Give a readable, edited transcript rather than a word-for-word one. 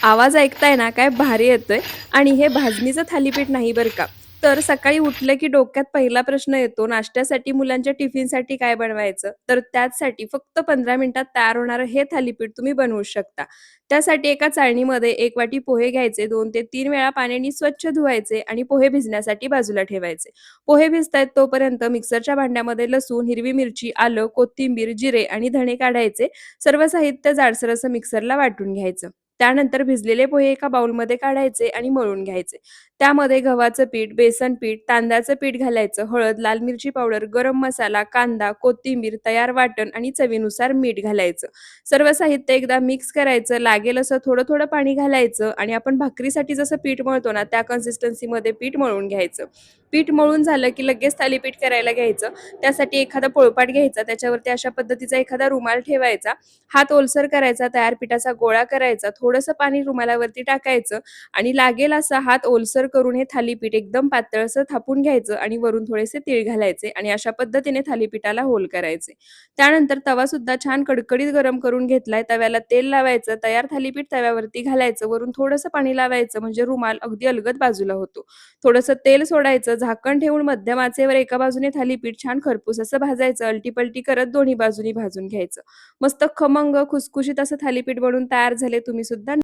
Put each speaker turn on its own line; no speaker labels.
आवाज ऐकताय ना, काय भारी येतोय आणि हे भाजणीचं थालीपीठ नाही बरं का. तर सकाळी उठलं की डोक्यात पहिला प्रश्न येतो, नाश्त्यासाठी मुलांच्या टिफिनसाठी काय बनवायचं? तर त्याचसाठी फक्त 15 मिनिटात तयार होणारं हे थालीपीठ तुम्ही बनवू शकता. त्यासाठी एका चाळणीमध्ये 1 वाटी पोहे घ्यायचे, 2 ते 3 वेळा पाण्याने स्वच्छ धुवायचे आणि पोहे भिजण्यासाठी बाजूला ठेवायचे. पोहे भिजतायत तोपर्यंत मिक्सरच्या भांड्यामध्ये लसूण, हिरवी मिरची, आलं, कोथिंबीर, जिरे आणि धणे काढायचे. सर्व साहित्य जाडसर असं मिक्सरला वाटून घ्यायचं. त्यानंतर भिजलेले पोहे एका बाउलमध्ये काढायचे आणि मळून घ्यायचे. त्यामध्ये गव्हाचं पीठ, बेसन पीठ, तांदळाचं पीठ घालायचं, हळद, लाल मिरची पावडर, गरम मसाला, कांदा, कोथिंबीर, तयार वाटण आणि चवीनुसार मीठ घालायचं. सर्व साहित्य एकदा मिक्स करायचं, लागेल असं थोडं-थोडं पाणी घालायचं आणि आपण भाकरीसाठी जसं पीठ मळतो ना, त्या कन्सिस्टन्सीमध्ये पीठ मळून घ्यायचं. पीठ मळून झालं की लगेच थालीपीठ करायला घ्यायचं. त्यासाठी एखादा पोळपाट घ्यायचा, त्याच्यावरती अशा पद्धतीचा एखादा रुमाल ठेवायचा. हात ओलसर करायचा, तयार पिठाचा गोळा करायचा, थोडंसं पाणी रुमालावरती टाकायचं आणि लागेल असा हात ओलसर करून हे थालीपीठ एकदम पातळसर थापून घ्यायचं आणि वरून थोडेसे तीळ घालायचे आणि अशा पद्धतीने थालीपीठाला होल करायचे. त्यानंतर तवासुद्धा छान कडकडीत गरम करून घेतलाय. तव्याला तेल लावायचं, तयार थालीपीठ तव्यावरती घालायचं, वरून थोडंसं पाणी लावायचं म्हणजे रुमाल अगदी अलगद बाजूला होतो. थोडंसं तेल सोडायचं, झाकण ठेवून मध्यम आचेवर एका बाजूने थालीपीठ छान खरपूस असं भाजायचं, अलटी करत दोन्ही बाजूनी भाजून घ्यायचं. मस्त खमंग खुसखुशीत असं थालीपीठ बनवून तयार झाले. तुम्ही सुद्धा